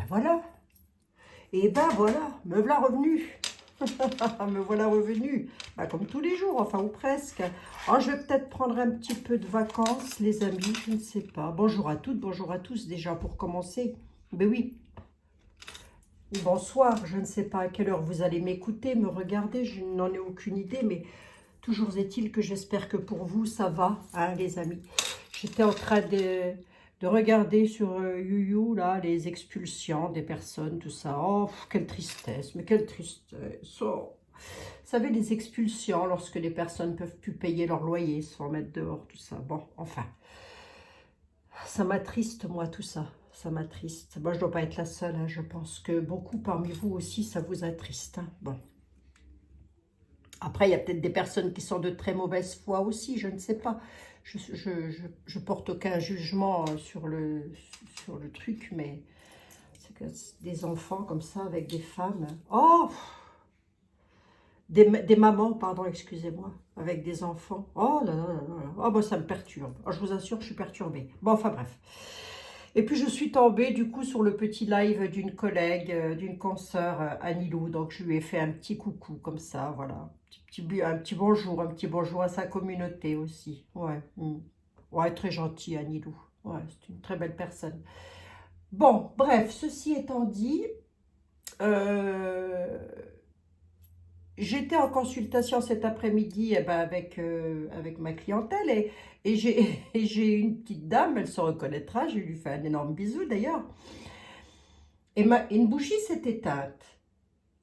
voilà. Et ben voilà, me voilà revenu. Me voilà revenu. Bah, comme tous les jours, enfin, ou presque. Oh, je vais peut-être prendre un petit peu de vacances, les amis, je ne sais pas. Bonjour à toutes, bonjour à tous, déjà pour commencer. Ben oui. Bonsoir, je ne sais pas à quelle heure vous allez m'écouter, me regarder, je n'en ai aucune idée, mais toujours est-il que j'espère que pour vous, ça va, hein, les amis. J'étais en train de regarder sur YouYou, là, les expulsions des personnes, tout ça. Oh, quelle tristesse, mais quelle tristesse. Oh. Vous savez, les expulsions, lorsque les personnes ne peuvent plus payer leur loyer, se font mettre dehors, tout ça. Bon, enfin, ça m'attriste, moi, tout ça. Ça m'attriste. Moi, je ne dois pas être la seule, hein. Je pense que beaucoup parmi vous aussi, ça vous attriste, hein. Bon. Après, il y a peut-être des personnes qui sont de très mauvaise foi aussi, je ne sais pas. Je porte aucun jugement sur le truc, mais c'est que des enfants comme ça, avec des femmes. Oh, des mamans, pardon, excusez-moi, avec des enfants. Oh là là là là. Oh, bah, ça me perturbe. Oh, je vous assure, je suis perturbée. Bon, enfin bref. Et puis, je suis tombée, du coup, sur le petit live d'une collègue, d'une consoeur, Anilou. Donc, je lui ai fait un petit coucou, comme ça, voilà. Un petit bonjour à sa communauté aussi. Ouais, ouais, très gentil, Anilou. Ouais, c'est une très belle personne. Bon, bref, ceci étant dit, euh, j'étais en consultation cet après-midi eh ben, avec ma clientèle et j'ai une petite dame, elle se reconnaîtra, je lui fais un énorme bisou d'ailleurs. Et une bougie s'est éteinte.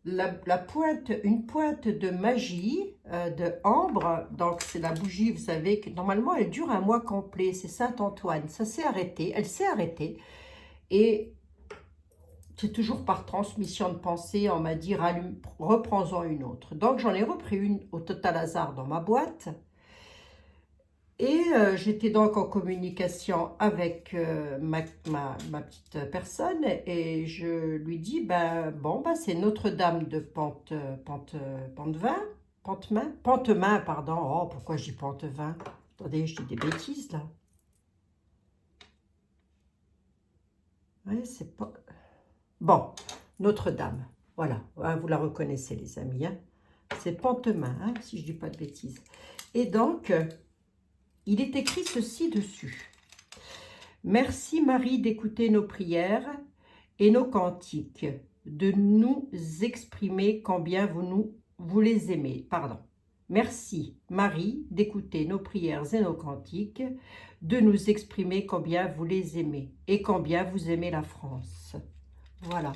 Une pointe de magie, de ambre, donc c'est la bougie, vous savez, que normalement elle dure un mois complet, c'est Saint-Antoine, ça s'est arrêté, elle s'est arrêtée, et c'est toujours par transmission de pensée, on m'a dit, reprends-en une autre. Donc j'en ai repris une au total hasard dans ma boîte, et j'étais donc en communication avec ma petite personne et je lui dis, ben, bon, ben, c'est Notre-Dame de Pentemain, pardon. Oh, pourquoi je dis Pentevin? Attendez, je dis des bêtises là. Ouais, c'est pas... Bon, Notre-Dame, voilà, hein, vous la reconnaissez les amis, hein. C'est Pentemain, hein, si je dis pas de bêtises. Et donc, il est écrit ceci dessus. Merci Marie d'écouter nos prières et nos cantiques, de nous exprimer combien vous les aimez. Pardon. Merci Marie d'écouter nos prières et nos cantiques, de nous exprimer combien vous les aimez et combien vous aimez la France. Voilà.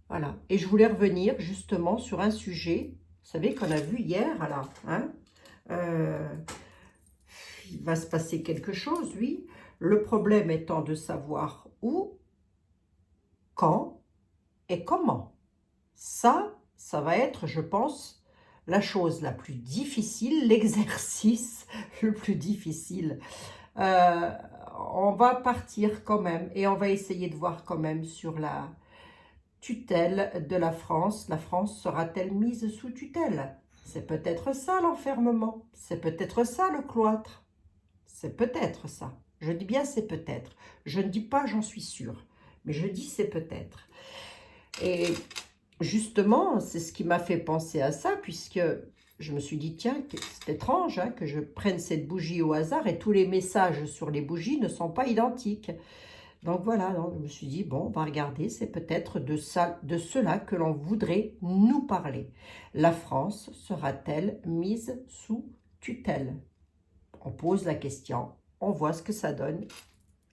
Voilà. Et je voulais revenir justement sur un sujet, vous savez, qu'on a vu hier, là, hein, il va se passer quelque chose, oui. Le problème étant de savoir où, quand et comment. Ça va être, je pense, la chose la plus difficile, l'exercice le plus difficile. Euh, on va partir quand même et on va essayer de voir quand même sur la tutelle de la France. La France sera-t-elle mise sous tutelle? C'est peut-être ça l'enfermement, c'est peut-être ça le cloître. C'est peut-être ça. Je dis bien c'est peut-être. Je ne dis pas j'en suis sûre. Mais je dis c'est peut-être. Et justement, c'est ce qui m'a fait penser à ça, puisque je me suis dit, tiens, c'est étrange hein, que je prenne cette bougie au hasard et tous les messages sur les bougies ne sont pas identiques. Donc voilà, donc je me suis dit, bon, on va regarder, c'est peut-être de cela que l'on voudrait nous parler. La France sera-t-elle mise sous tutelle? On pose la question, on voit ce que ça donne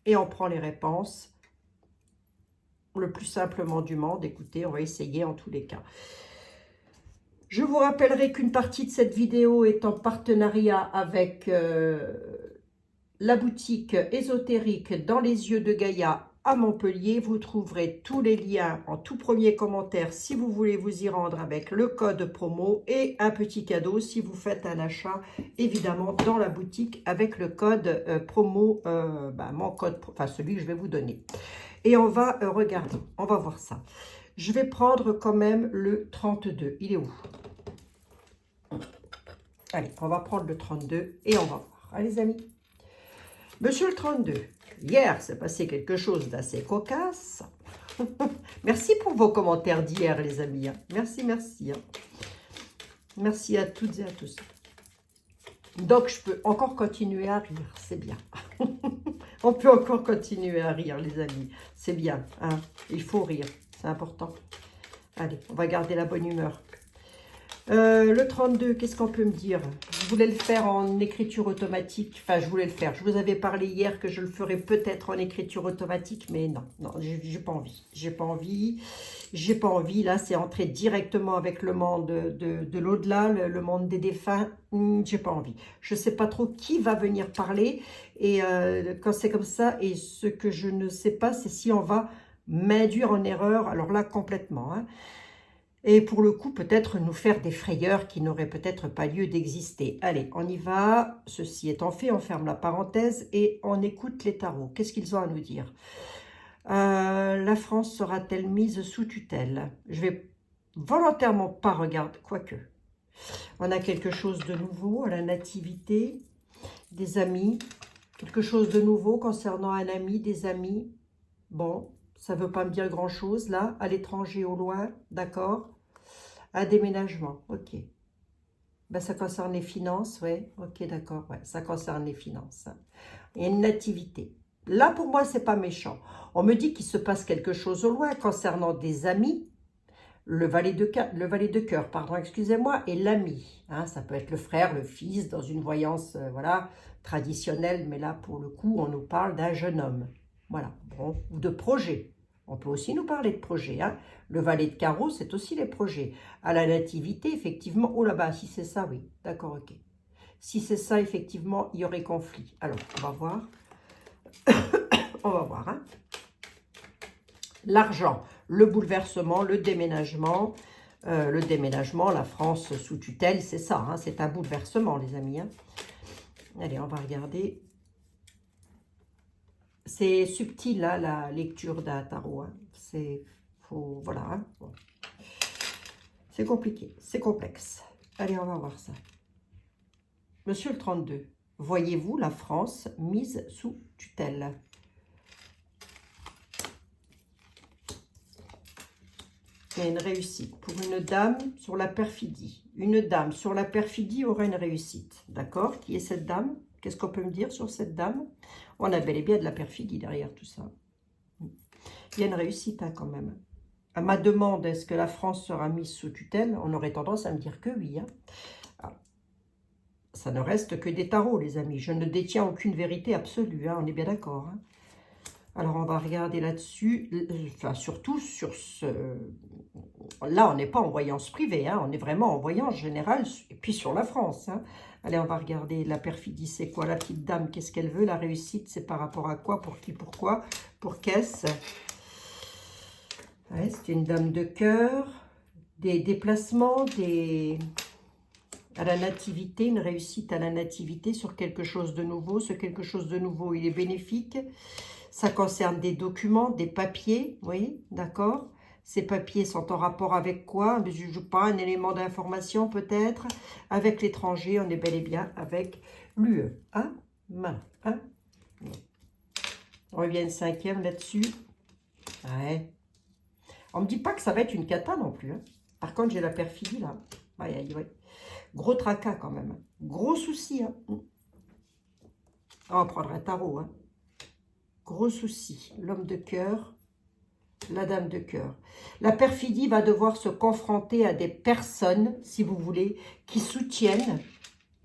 et on prend les réponses le plus simplement du monde. Écoutez, on va essayer en tous les cas. Je vous rappellerai qu'une partie de cette vidéo est en partenariat avec la boutique ésotérique Dans les yeux de Gaïa à Montpellier. Vous trouverez tous les liens en tout premier commentaire si vous voulez vous y rendre avec le code promo et un petit cadeau si vous faites un achat évidemment dans la boutique avec le code promo, mon code, enfin celui que je vais vous donner. Et on va regarder, on va voir ça. Je vais prendre quand même le 32. Il est où? Allez, on va prendre le 32 et on va voir. Allez les amis. Monsieur le 32, hier, s'est passé quelque chose d'assez cocasse. Merci pour vos commentaires d'hier, les amis. Merci, merci. Merci à toutes et à tous. Donc, je peux encore continuer à rire, c'est bien. On peut encore continuer à rire, les amis. C'est bien, hein. Il faut rire, c'est important. Allez, on va garder la bonne humeur. Le 32, qu'est-ce qu'on peut me dire? Je voulais le faire en écriture automatique. Enfin, je voulais le faire. Je vous avais parlé hier que je le ferais peut-être en écriture automatique, mais non, non, j'ai pas envie. J'ai pas envie. J'ai pas envie. Là, c'est entrer directement avec le monde de l'au-delà, le monde des défunts. J'ai pas envie. Je sais pas trop qui va venir parler. Et quand c'est comme ça, et ce que je ne sais pas, c'est si on va m'induire en erreur. Alors là, complètement, hein. Et pour le coup, peut-être nous faire des frayeurs qui n'auraient peut-être pas lieu d'exister. Allez, on y va. Ceci étant fait, on ferme la parenthèse et on écoute les tarots. Qu'est-ce qu'ils ont à nous dire? La France sera-t-elle mise sous tutelle? Je vais volontairement pas regarder, quoique. On a quelque chose de nouveau à la nativité, des amis. Quelque chose de nouveau concernant un ami, des amis. Bon, ça ne veut pas me dire grand-chose là, à l'étranger, au loin, d'accord? Un déménagement, ok. Ben, ça concerne les finances, ouais, ok, d'accord, ouais, ça concerne les finances. Et une nativité. Là, pour moi, c'est pas méchant. On me dit qu'il se passe quelque chose au loin concernant des amis, le valet de cœur, pardon, excusez-moi, et l'ami. Hein, ça peut être le frère, le fils, dans une voyance, voilà, traditionnelle, mais là, pour le coup, on nous parle d'un jeune homme. Voilà, bon, ou de projet. On peut aussi nous parler de projet. Hein. Le valet de carreau, c'est aussi les projets. À la nativité, effectivement, oh là-bas, si c'est ça, oui, d'accord, ok. Si c'est ça, effectivement, il y aurait conflit. Alors, on va voir. On va voir. Hein. L'argent, le bouleversement, le déménagement, la France sous tutelle, c'est ça, hein, c'est un bouleversement, les amis. Hein. Allez, on va regarder. C'est subtil, là, la lecture d'un tarot. Hein. C'est, voilà. Hein. Bon. C'est compliqué, c'est complexe. Allez, on va voir ça. Monsieur le 32, voyez-vous la France mise sous tutelle? Il y a une réussite. Pour une dame sur la perfidie. Une dame sur la perfidie aura une réussite. D'accord? Qui est cette dame? Qu'est-ce qu'on peut me dire sur cette dame? On a bel et bien de la perfidie derrière tout ça. Il y a une réussite hein, quand même. À ma demande, est-ce que la France sera mise sous tutelle? On aurait tendance à me dire que oui. Hein. Ah. Ça ne reste que des tarots, les amis. Je ne détiens aucune vérité absolue. Hein. On est bien d'accord. Hein. Alors, on va regarder là-dessus, enfin, surtout sur ce... Là, on n'est pas en voyance privée, hein, on est vraiment en voyance générale, et puis sur la France. Hein. Allez, on va regarder la perfidie, c'est quoi? La petite dame, qu'est-ce qu'elle veut? La réussite, c'est par rapport à quoi? Pour qui? Pourquoi? Pour qu'est-ce? Ouais, c'est une dame de cœur, des déplacements, à la nativité, une réussite à la nativité sur quelque chose de nouveau. Ce quelque chose de nouveau, il est bénéfique. Ça concerne des documents, des papiers, oui, d'accord. Ces papiers sont en rapport avec quoi? Je ne sais pas, un élément d'information peut-être. Avec l'étranger, on est bel et bien avec l'UE. Hein? Hein? On revient une cinquième là-dessus. Ouais. On ne me dit pas que ça va être une cata non plus. Hein. Par contre, j'ai la perfidie là. Aïe, aïe, aïe. Gros tracas quand même. Gros souci. Hein. On va prendre un tarot. Hein. Gros souci. L'homme de cœur, la dame de cœur. La perfidie va devoir se confronter à des personnes, si vous voulez, qui soutiennent,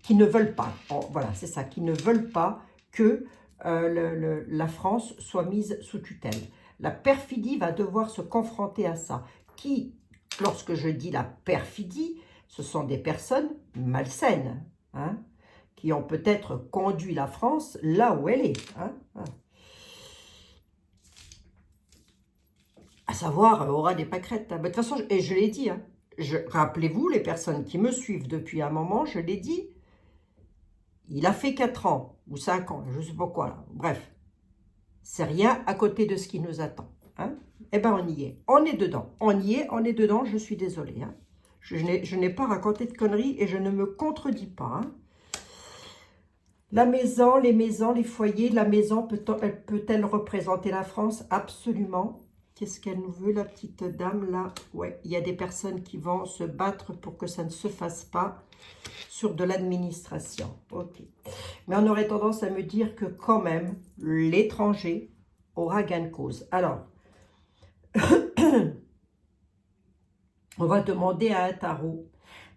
qui ne veulent pas. Oh, voilà, c'est ça, qui ne veulent pas que la France soit mise sous tutelle. La perfidie va devoir se confronter à ça. Qui, lorsque je dis la perfidie, ce sont des personnes malsaines, hein, qui ont peut-être conduit la France là où elle est. Hein. À savoir, aura des pâquerettes. Hein. De toute façon, et je l'ai dit, hein, rappelez-vous, les personnes qui me suivent depuis un moment, je l'ai dit, il a fait 4 ans ou 5 ans, je ne sais pas quoi. Là. Bref, c'est rien à côté de ce qui nous attend. Hein. Eh bien, on y est. On est dedans. On y est, on est dedans, je suis désolée. Hein. Je n'ai pas raconté de conneries et je ne me contredis pas. Hein. La maison, les maisons, les foyers, la maison peut-elle représenter la France? Absolument. Qu'est-ce qu'elle nous veut, la petite dame, là? Ouais, il y a des personnes qui vont se battre pour que ça ne se fasse pas sur de l'administration. Ok. Mais on aurait tendance à me dire que quand même, l'étranger aura gain de cause. Alors, on va demander à un tarot.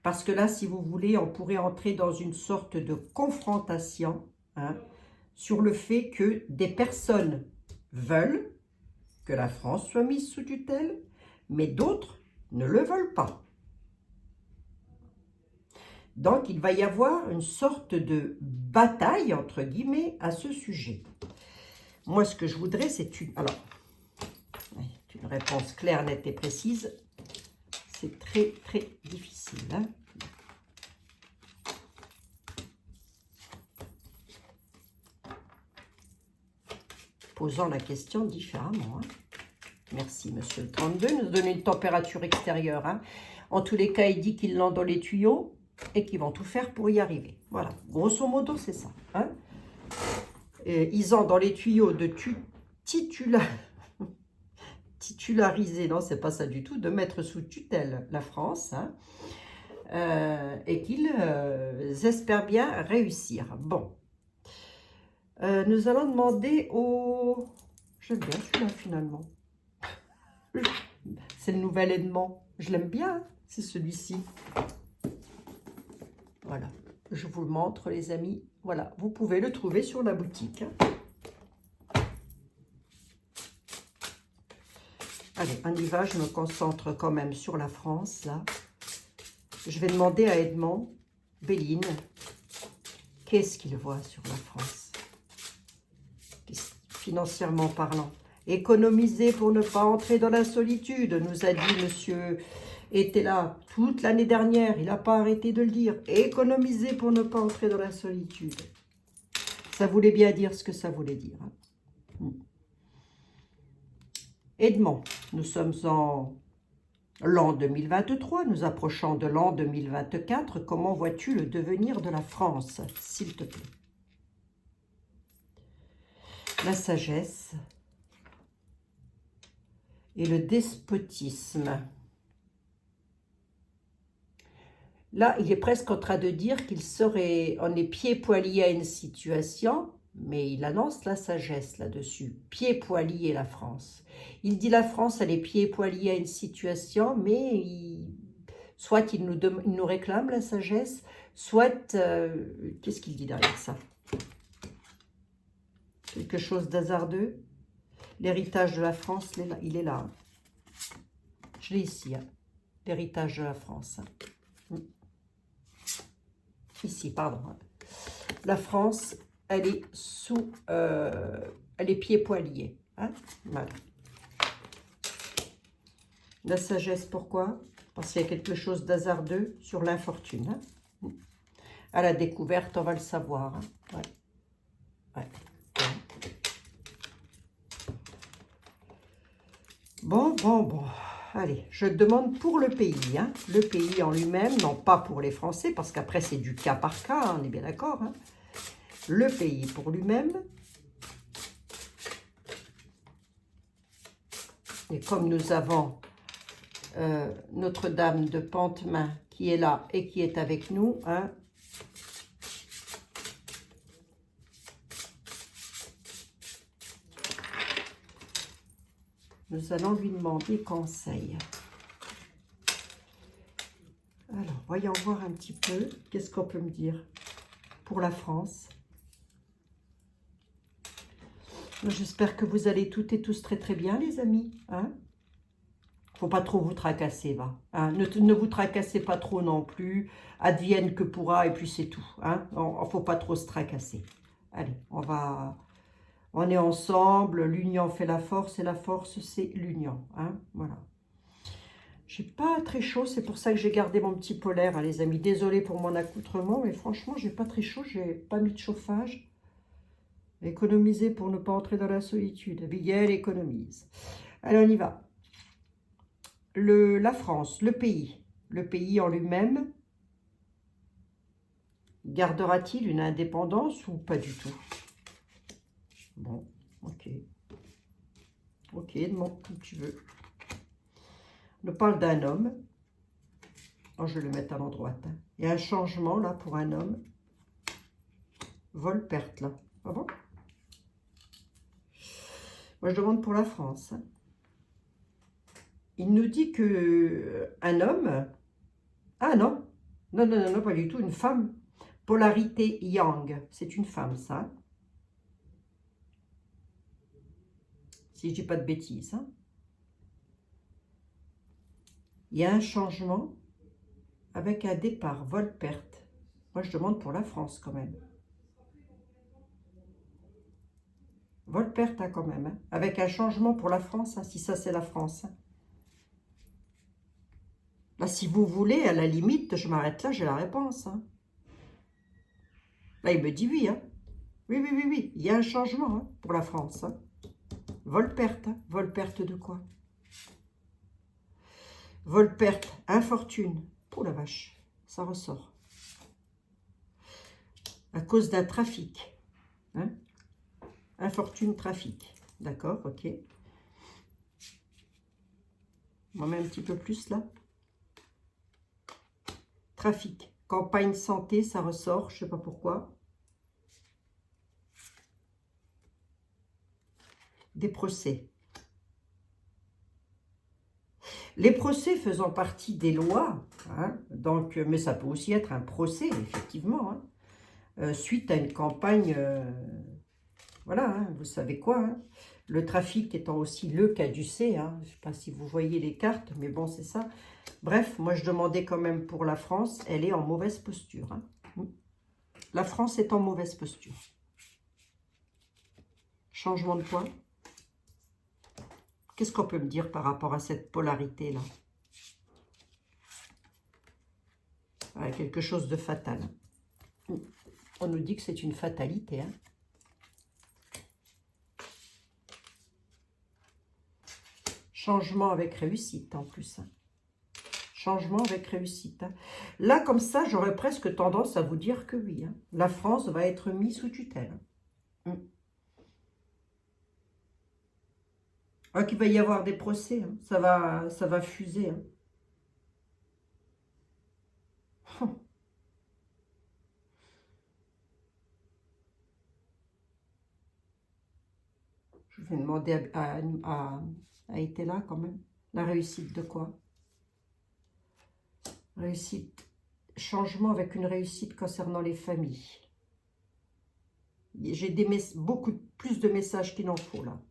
Parce que là, si vous voulez, on pourrait entrer dans une sorte de confrontation hein, sur le fait que des personnes veulent que la France soit mise sous tutelle, mais d'autres ne le veulent pas. Donc, il va y avoir une sorte de bataille, entre guillemets, à ce sujet. Moi, ce que je voudrais, c'est une réponse claire, nette et précise. C'est très, très difficile. Hein. Posant la question différemment. Hein. Merci, monsieur le 32. Nous donne une température extérieure. Hein. En tous les cas, il dit qu'ils l'ont dans les tuyaux et qu'ils vont tout faire pour y arriver. Voilà, grosso modo, c'est ça. Hein. Ils ont dans les tuyaux de titulariser, non, c'est pas ça du tout, de mettre sous tutelle la France. Hein. Et qu'ils espèrent bien réussir. Bon. Nous allons demander au... J'aime bien celui-là, finalement. C'est le nouvel Edmond. Je l'aime bien, hein, c'est celui-ci. Voilà. Je vous le montre, les amis. Voilà, vous pouvez le trouver sur la boutique. Hein. Allez, on y va. Je me concentre quand même sur la France, là. Je vais demander à Edmond, Béline, qu'est-ce qu'il voit sur la France, financièrement parlant. Économiser pour ne pas entrer dans la solitude, nous a dit monsieur était là toute l'année dernière, il n'a pas arrêté de le dire. Économiser pour ne pas entrer dans la solitude. Ça voulait bien dire ce que ça voulait dire. Hein. Edmond, nous sommes en l'an 2023, nous approchons de l'an 2024. Comment vois-tu le devenir de la France, s'il te plaît? La sagesse et le despotisme. Là, il est presque en train de dire qu'il serait, on est pieds-poings liés à une situation, mais il annonce la sagesse là-dessus. Pieds-poings liés la France. Il dit la France, elle est pieds-poings liée à une situation, mais soit il nous réclame la sagesse, soit, qu'est-ce qu'il dit derrière ça? Quelque chose d'hasardeux. L'héritage de la France, il est là. Je l'ai ici, hein. L'héritage de la France. Ici, pardon. La France, elle est sous, elle est pieds-poings liés. Hein, voilà. La sagesse, pourquoi? Parce qu'il y a quelque chose d'hasardeux sur l'infortune. Hein. À la découverte, on va le savoir. Hein. Ouais. Ouais. Bon. Allez, je demande pour le pays. Hein. Le pays en lui-même, non pas pour les Français, parce qu'après c'est du cas par cas, hein, on est bien d'accord. Hein. Le pays pour lui-même. Et comme nous avons Notre-Dame de Pentemain qui est là et qui est avec nous, hein, nous allons lui demander conseil. Alors, voyons voir un petit peu, qu'est-ce qu'on peut me dire pour la France. J'espère que vous allez toutes et tous très très bien, les amis. Hein, faut pas trop vous tracasser, va. Hein, ne vous tracassez pas trop non plus. Advienne que pourra, et puis c'est tout. Hein, faut pas trop se tracasser. Allez, on est ensemble. L'union fait la force, et la force, c'est l'union. Hein, voilà. J'ai pas très chaud, c'est pour ça que j'ai gardé mon petit polaire, hein, les amis. Désolée pour mon accoutrement, mais franchement, j'ai pas très chaud. J'ai pas mis de chauffage. Économiser pour ne pas entrer dans la solitude. Abigail économise. Allez, on y va. La France, le pays en lui-même. Gardera-t-il une indépendance ou pas du tout? Bon, ok. Ok, bon, comme tu veux. On nous parle d'un homme. Oh, je vais le mettre à l'endroit. Hein. Il y a un changement là pour un homme. Vol-perte là. Ah bon? Moi, je demande pour la France. Hein. Il nous dit que un homme... Ah non. Non, non, non, non, pas du tout. Une femme. Polarité yang. C'est une femme, ça. Si je dis pas de bêtises. Hein. Il y a un changement avec un départ. Vol-perte. Moi, je demande pour la France quand même. Vol-perte hein, quand même. Hein. Avec un changement pour la France. Hein, si ça, c'est la France. Hein. Là, si vous voulez, à la limite, je m'arrête là, j'ai la réponse. Hein. Là, il me dit oui. Hein. Oui, oui, oui, oui. Il y a un changement hein, pour la France. Hein. Vol-perte. Hein. Vol-perte de quoi? Vol-perte, infortune. Oh la vache, ça ressort. À cause d'un trafic. Hein. Infortune, trafic. D'accord, ok. On met un petit peu plus là. Trafic. Campagne santé, ça ressort, je ne sais pas pourquoi. Des procès. Les procès faisant partie des lois, hein, donc, mais ça peut aussi être un procès, effectivement, hein, suite à une campagne, voilà, hein, vous savez quoi, hein, le trafic étant aussi le caducée, hein, je ne sais pas si vous voyez les cartes, mais bon, c'est ça. Bref, moi je demandais quand même pour la France, elle est en mauvaise posture. Hein. La France est en mauvaise posture. Changement de point. Qu'est-ce qu'on peut me dire par rapport à cette polarité-là? Quelque chose de fatal. On nous dit que c'est une fatalité. Hein. Changement avec réussite en plus. Hein. Changement avec réussite. Hein. Là, comme ça, j'aurais presque tendance à vous dire que oui. Hein. La France va être mise sous tutelle. Hein. Ah, qu'il va y avoir des procès, hein. Ça va fuser. Hein. Je vais demander à été là quand même. La réussite de quoi? Réussite. Changement avec une réussite concernant les familles. J'ai beaucoup plus de messages qu'il n'en faut là.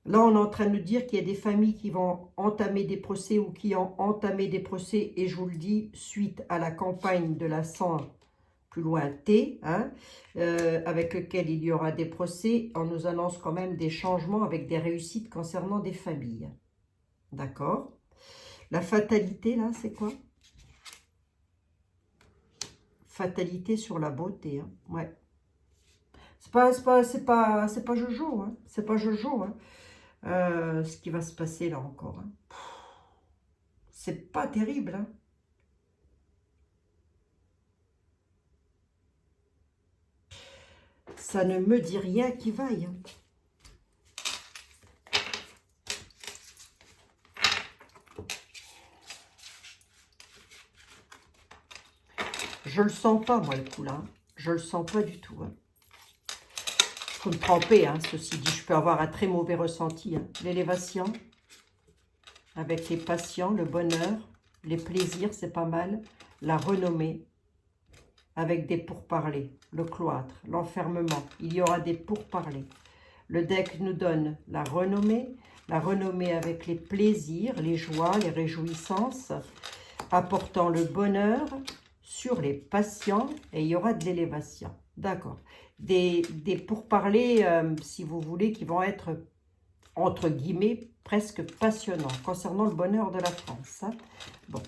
Là, on est en train de nous dire qu'il y a des familles qui vont entamer des procès ou qui ont entamé des procès, et je vous le dis, suite à la campagne de la 100, plus loin T, hein, avec lequel il y aura des procès, on nous annonce quand même des changements avec des réussites concernant des familles. D'accord? La fatalité, là, c'est quoi? Fatalité sur la beauté, hein. Ouais. C'est pas Jojo, hein. C'est pas Jojo, hein. Ce qui va se passer là encore. Hein. C'est pas terrible. Hein. Ça ne me dit rien qui vaille. Hein. Je le sens pas, moi, le coup là. Je le sens pas du tout. Hein. Faut me tromper, hein, ceci dit. Je peux avoir un très mauvais ressenti. Hein. L'élévation, avec les patients, le bonheur, les plaisirs, c'est pas mal. La renommée, avec des pourparlers. Le cloître, l'enfermement. Il y aura des pourparlers. Le deck nous donne la renommée avec les plaisirs, les joies, les réjouissances, apportant le bonheur sur les patients, et il y aura de l'élévation. D'accord. Des pourparlers, si vous voulez, qui vont être, entre guillemets, presque passionnants, concernant le bonheur de la France. Hein. Bon.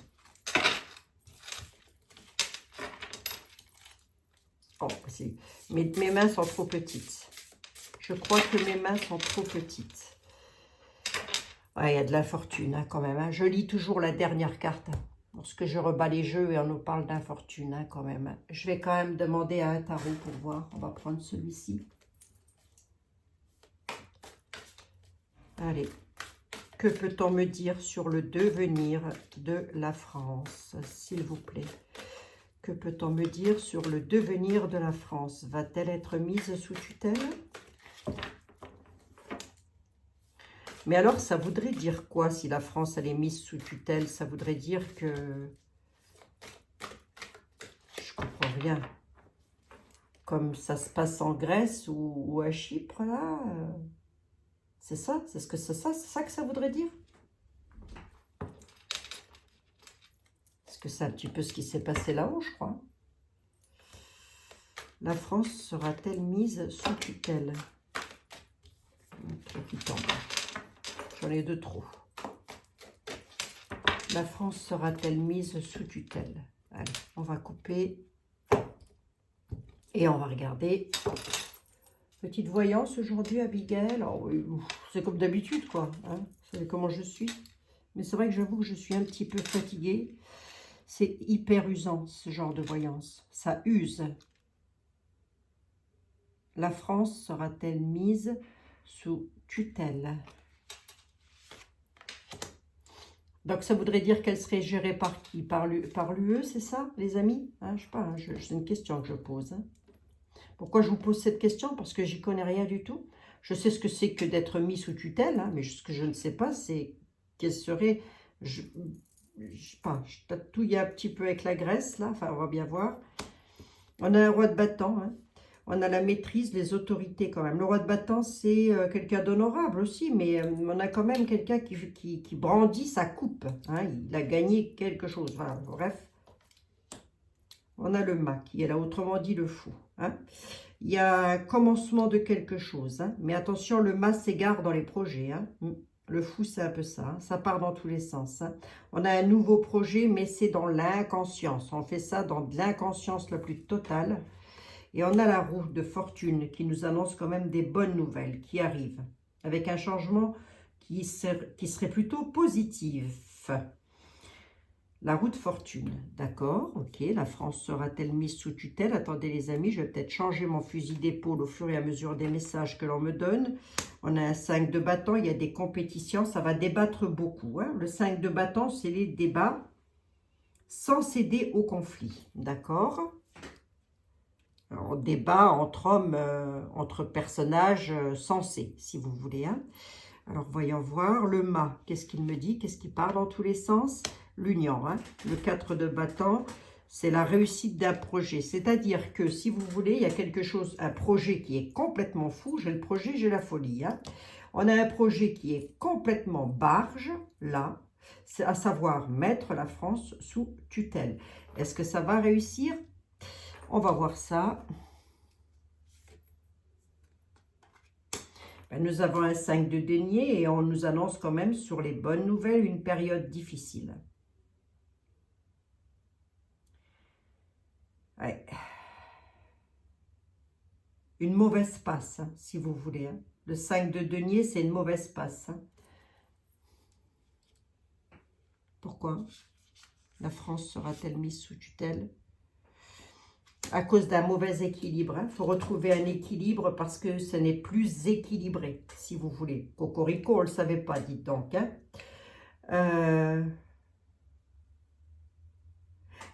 Oh, mes mains sont trop petites. Je crois que mes mains sont trop petites. Ouais, il y a de la fortune hein, quand même. Hein. Je lis toujours la dernière carte. Lorsque je rebats les jeux et on nous parle d'infortune, hein, quand même. Hein. Je vais quand même demander à un tarot pour voir. On va prendre celui-ci. Allez. Que peut-on me dire sur le devenir de la France, s'il vous plaît? Que peut-on me dire sur le devenir de la France? Va-t-elle être mise sous tutelle? Mais alors, ça voudrait dire quoi si la France, elle est mise sous tutelle? Ça voudrait dire que... Je comprends rien. Comme ça se passe en Grèce ou à Chypre, là. C'est ça? C'est ce que c'est ça que ça voudrait dire? Parce que c'est un petit peu ce qui s'est passé là-haut, je crois. La France sera-t-elle mise sous tutelle? Qui tombe. J'en ai deux trop. La France sera-t-elle mise sous tutelle? Allez, on va couper. Et on va regarder. Petite voyance aujourd'hui, Abigail. Oh, oui, c'est comme d'habitude, quoi. Hein, vous savez comment je suis. Mais c'est vrai que j'avoue que je suis un petit peu fatiguée. C'est hyper usant, ce genre de voyance. Ça use. La France sera-t-elle mise sous tutelle? Donc, ça voudrait dire qu'elle serait gérée par qui? Par l'UE, c'est ça, les amis? Hein, je sais pas, hein, c'est une question que je pose. Hein. Pourquoi je vous pose cette question? Parce que j'y connais rien du tout. Je sais ce que c'est que d'être mis sous tutelle, hein, mais ce que je ne sais pas, c'est quelle serait... Je sais pas, je tatouille un petit peu avec la Grèce, là, enfin, on va bien voir. On a un roi de bâton, hein. On a la maîtrise, les autorités quand même. Le roi de bâton, c'est quelqu'un d'honorable aussi, mais on a quand même quelqu'un qui brandit sa coupe. Hein, il a gagné quelque chose. Voilà, bref. On a le mât qui est là, autrement dit le fou. Hein. Il y a un commencement de quelque chose. Hein, mais attention, le mât s'égare dans les projets. Hein. Le fou, c'est un peu ça. Hein, ça part dans tous les sens. Hein. On a un nouveau projet, mais c'est dans l'inconscience. On fait ça dans de l'inconscience la plus totale. Et on a la roue de fortune qui nous annonce quand même des bonnes nouvelles qui arrivent, avec un changement qui serait plutôt positif. La roue de fortune, d'accord, ok. La France sera-t-elle mise sous tutelle? Attendez les amis, je vais peut-être changer mon fusil d'épaule au fur et à mesure des messages que l'on me donne. On a un 5 de bâton, il y a des compétitions, ça va débattre beaucoup. Hein. Le 5 de bâton, c'est les débats sans céder au conflit, d'accord? En débat entre hommes, entre personnages sensés, si vous voulez. Hein. Alors, voyons voir. Le mât, qu'est-ce qu'il me dit? Qu'est-ce qu'il parle dans tous les sens? L'union. Hein. Le 4 de bâton, c'est la réussite d'un projet. C'est-à-dire que, si vous voulez, il y a quelque chose, un projet qui est complètement fou. J'ai le projet, j'ai la folie. Hein. On a un projet qui est complètement barge, là. C'est à savoir mettre la France sous tutelle. Est-ce que ça va réussir? On va voir ça. Nous avons un 5 de denier et on nous annonce quand même sur les bonnes nouvelles une période difficile. Ouais. Une mauvaise passe, hein, si vous voulez. Hein. Le 5 de denier, c'est une mauvaise passe. Hein. Pourquoi la France sera-t-elle mise sous tutelle? À cause d'un mauvais équilibre. Il faut retrouver un équilibre parce que ce n'est plus équilibré, si vous voulez. Cocorico, on ne le savait pas, dites donc. Hein.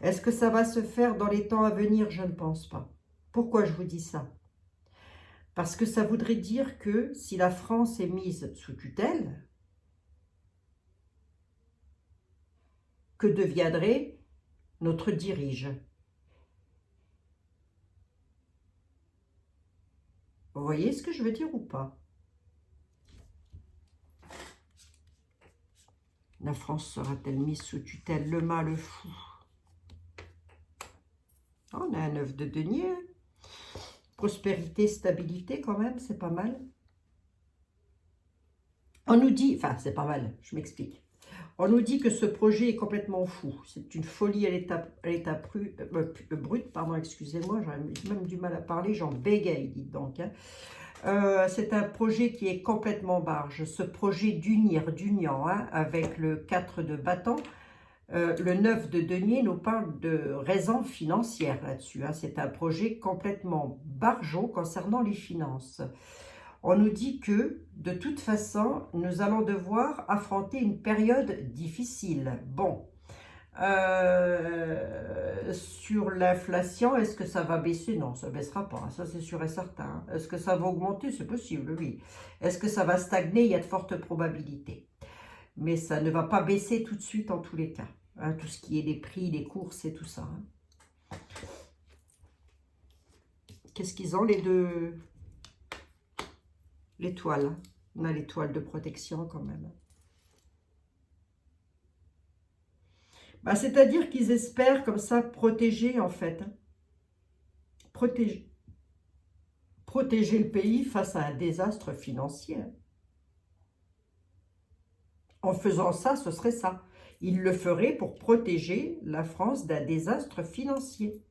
Est-ce que ça va se faire dans les temps à venir? Je ne pense pas. Pourquoi je vous dis ça? Parce que ça voudrait dire que si la France est mise sous tutelle, que deviendrait notre dirige? Vous voyez ce que je veux dire ou pas? La France sera-t-elle mise sous tutelle? Le mât, le fou. Oh, on a un 9 de denier. Prospérité, stabilité quand même, c'est pas mal. On nous dit, enfin c'est pas mal, je m'explique. On nous dit que ce projet est complètement fou. C'est une folie à l'état brut, pardon, excusez-moi, j'ai même du mal à parler, j'en bégaye, dites donc. Hein. C'est un projet qui est complètement barge. Ce projet d'union hein, avec le 4 de bâton, Le 9 de denier nous parle de raisons financières là-dessus. Hein. C'est un projet complètement barjot concernant les finances. On nous dit que, de toute façon, nous allons devoir affronter une période difficile. Bon, sur l'inflation, est-ce que ça va baisser? Non, ça ne baissera pas, ça c'est sûr et certain. Est-ce que ça va augmenter? C'est possible, oui. Est-ce que ça va stagner? Il y a de fortes probabilités. Mais ça ne va pas baisser tout de suite en tous les cas. Hein, tout ce qui est les prix, les courses et tout ça. Hein. Qu'est-ce qu'ils ont les deux? L'étoile. On a l'étoile de protection quand même. Bah, c'est-à-dire qu'ils espèrent comme ça protéger en fait. Hein. Protéger le pays face à un désastre financier. En faisant ça, ce serait ça. Ils le feraient pour protéger la France d'un désastre financier.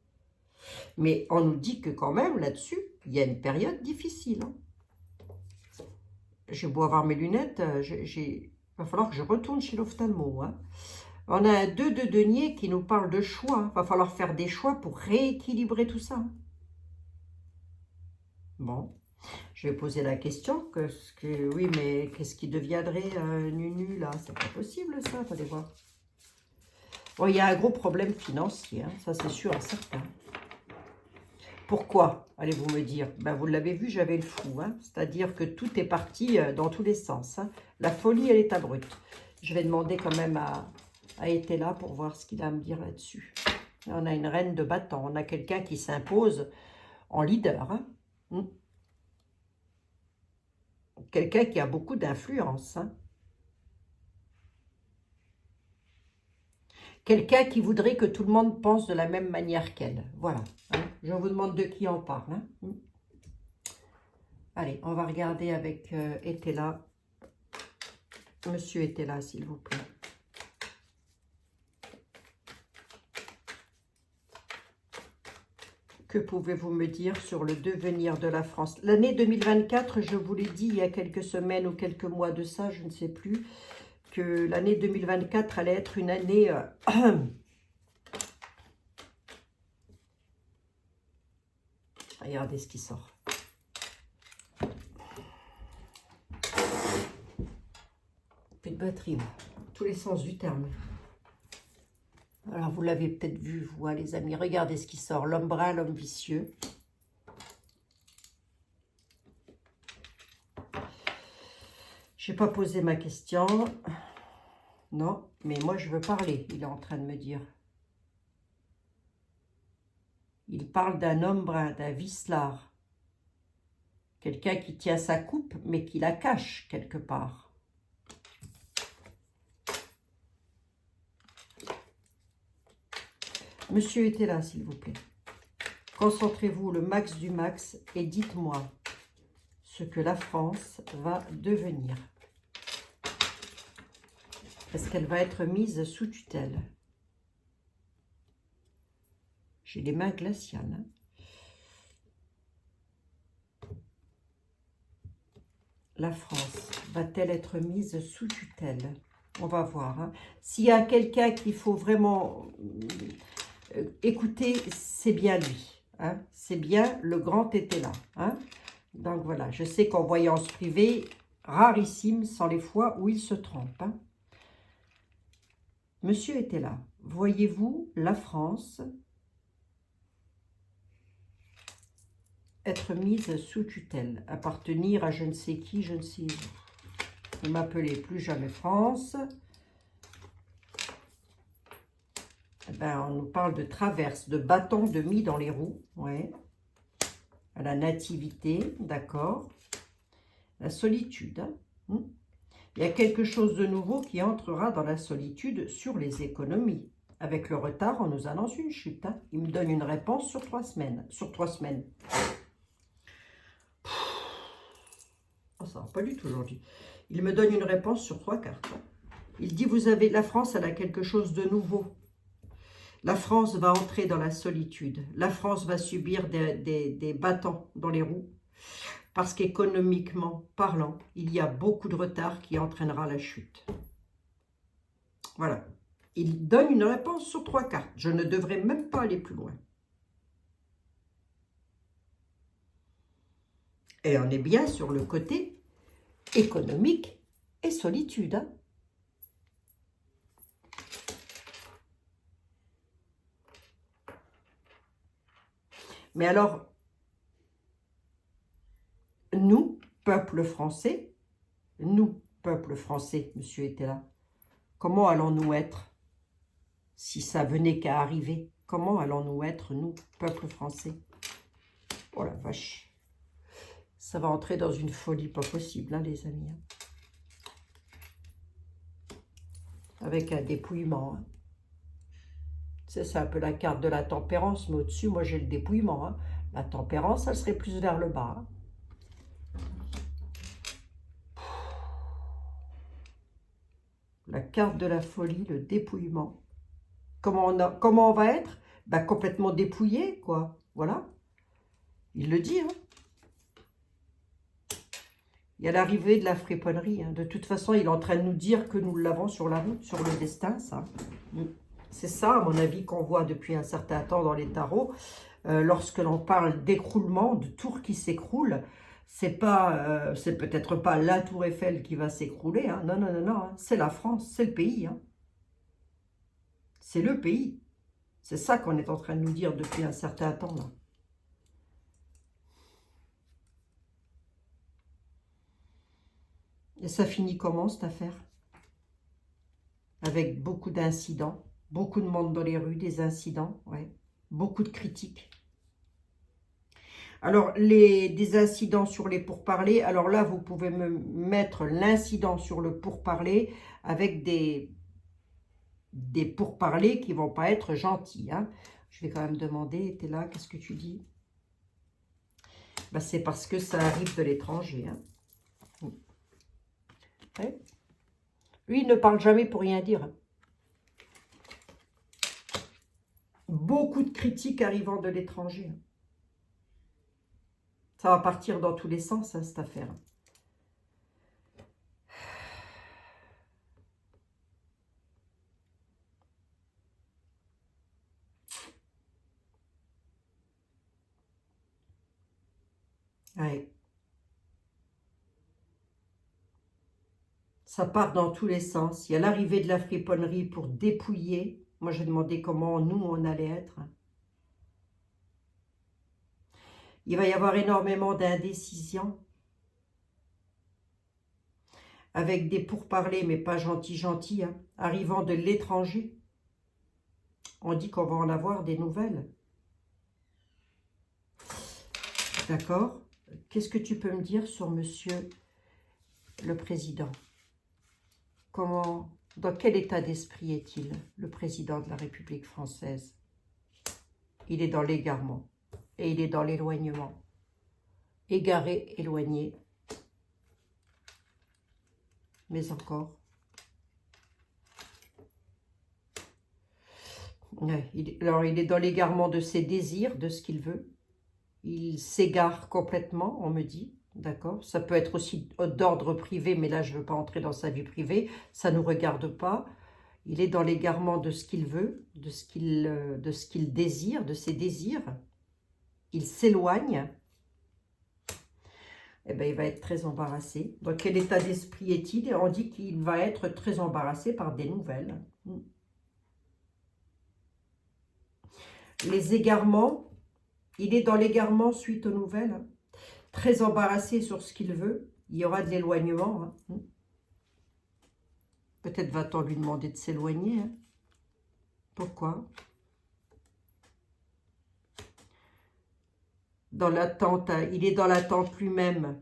Mais on nous dit que quand même, là-dessus, il y a une période difficile. Hein. J'ai beau avoir mes lunettes, il va falloir que je retourne chez l'ophtalmo. Hein. On a un 2 de denier qui nous parle de choix. Il va falloir faire des choix pour rééquilibrer tout ça. Bon, je vais poser la question. Oui, mais qu'est-ce qui deviendrait Nunu, là? C'est pas possible, ça. Allez voir. Bon, il y a un gros problème financier. Hein, ça, c'est sûr et certain. Pourquoi? Allez-vous me dire. Ben, vous l'avez vu, j'avais le fou. Hein, c'est-à-dire que tout est parti dans tous les sens. Hein. La folie et l'état brut. Je vais demander quand même à Etela pour voir ce qu'il a à me dire là-dessus. On a une reine de bâton. On a quelqu'un qui s'impose en leader. Hein. Quelqu'un qui a beaucoup d'influence. Hein. Quelqu'un qui voudrait que tout le monde pense de la même manière qu'elle. Voilà. Hein. Je vous demande de qui on parle. Hein. Allez, on va regarder avec Etela. Monsieur Etela, s'il vous plaît. Que pouvez-vous me dire sur le devenir de la France? L'année 2024, je vous l'ai dit il y a quelques semaines ou quelques mois de ça, je ne sais plus, que l'année 2024 allait être une année... Regardez ce qui sort. Plus de batterie, tous les sens du terme. Alors, vous l'avez peut-être vu, vous, hein, les amis. Regardez ce qui sort. L'homme brun, l'homme vicieux. Je n'ai pas posé ma question. Non, mais moi, je veux parler. Il est en train de me dire. Il parle d'un homme brun, d'un vicelard. Quelqu'un qui tient sa coupe, mais qui la cache quelque part. Monsieur était là, s'il vous plaît. Concentrez-vous le max du max et dites-moi ce que la France va devenir. Est-ce qu'elle va être mise sous tutelle? J'ai les mains glaciales. Hein. La France va-t-elle être mise sous tutelle? On va voir. Hein. S'il y a quelqu'un qu'il faut vraiment... écoutez, c'est bien lui. Hein. C'est bien le grand Etela. Hein. Donc voilà, je sais qu'en voyance privée, rarissime sont les fois où il se trompe. Hein. Monsieur Etela, voyez-vous la France être mise sous tutelle, appartenir à je ne sais qui, je ne sais où? Ne m'appelez plus jamais France. Eh ben, on nous parle de traverse, de bâton de mis dans les roues. Ouais. À la nativité, d'accord. La solitude. Hein. Il y a quelque chose de nouveau qui entrera dans la solitude sur les économies. Avec le retard, on nous annonce une chute. Hein. Il me donne une réponse sur 3 semaines. Sur 3 semaines. Oh, ça va pas du tout aujourd'hui. Il me donne une réponse sur 3 cartes. Hein. Il dit, vous avez, la France, elle a quelque chose de nouveau. La France va entrer dans la solitude. La France va subir des bâtons dans les roues. Parce qu'économiquement parlant, il y a beaucoup de retard qui entraînera la chute. Voilà. Il donne une réponse sur 3 cartes. Je ne devrais même pas aller plus loin. Et on est bien sur le côté économique et solitude. Hein. Mais alors, nous, peuple français, monsieur était là, comment allons-nous être si ça venait qu'à arriver? Comment allons-nous être, nous, peuple français? Oh la vache, ça va entrer dans une folie pas possible, hein, les amis. Hein. Avec un dépouillement. Hein. C'est un peu la carte de la tempérance, mais au-dessus, moi j'ai le dépouillement. Hein. La tempérance, elle serait plus vers le bas. Hein. La carte de la folie, le dépouillement. Comment on va être? Ben, complètement dépouillé, quoi. Voilà. Il le dit. Hein. Il y a l'arrivée de la friponnerie. Hein. De toute façon, il est en train de nous dire que nous l'avons sur la route, sur le destin, ça. C'est ça, à mon avis, qu'on voit depuis un certain temps dans les tarots. Lorsque l'on parle d'écroulement, de tour qui s'écroule, c'est peut-être pas la tour Eiffel qui va s'écrouler. Hein. Non, non, non, non. Hein. C'est la France, c'est le pays. Hein. C'est le pays. C'est ça qu'on est en train de nous dire depuis un certain temps. Là. Et ça finit comment, cette affaire? Avec beaucoup d'incidents, beaucoup de monde dans les rues, des incidents, ouais. Beaucoup de critiques. Alors, des incidents sur les pourparlers, alors là, vous pouvez me mettre l'incident sur le pourparler avec des pourparlers qui ne vont pas être gentils. Hein. Je vais quand même demander, t'es là, qu'est-ce que tu dis? Ben, c'est parce que ça arrive de l'étranger. Hein. Ouais. Lui, il ne parle jamais pour rien dire. Beaucoup de critiques arrivant de l'étranger. Ça va partir dans tous les sens, hein, cette affaire. Ouais. Ça part dans tous les sens. Il y a l'arrivée de la friponnerie pour dépouiller. Moi, j'ai demandé comment nous, on allait être. Il va y avoir énormément d'indécision. Avec des pourparlers, mais pas gentils, hein, arrivant de l'étranger. On dit qu'on va en avoir des nouvelles. D'accord? Qu'est-ce que tu peux me dire sur monsieur le président? Dans quel état d'esprit est-il, le président de la République française? Il est dans l'égarement et il est dans l'éloignement. Égaré, éloigné. Mais encore. Ouais, alors, il est dans l'égarement de ses désirs, de ce qu'il veut. Il s'égare complètement, on me dit. D'accord? Ça peut être aussi d'ordre privé, mais là, je ne veux pas entrer dans sa vie privée. Ça ne nous regarde pas. Il est dans l'égarement de ce qu'il veut, de ce qu'il désire, de ses désirs. Il s'éloigne. Eh bien, il va être très embarrassé. Dans quel état d'esprit est-il? On dit qu'il va être très embarrassé par des nouvelles. Les égarements, il est dans l'égarement suite aux nouvelles. Hein. Très embarrassé sur ce qu'il veut. Il y aura de l'éloignement. Hein. Peut-être va-t-on lui demander de s'éloigner. Hein. Pourquoi? Dans l'attente, il est dans l'attente lui-même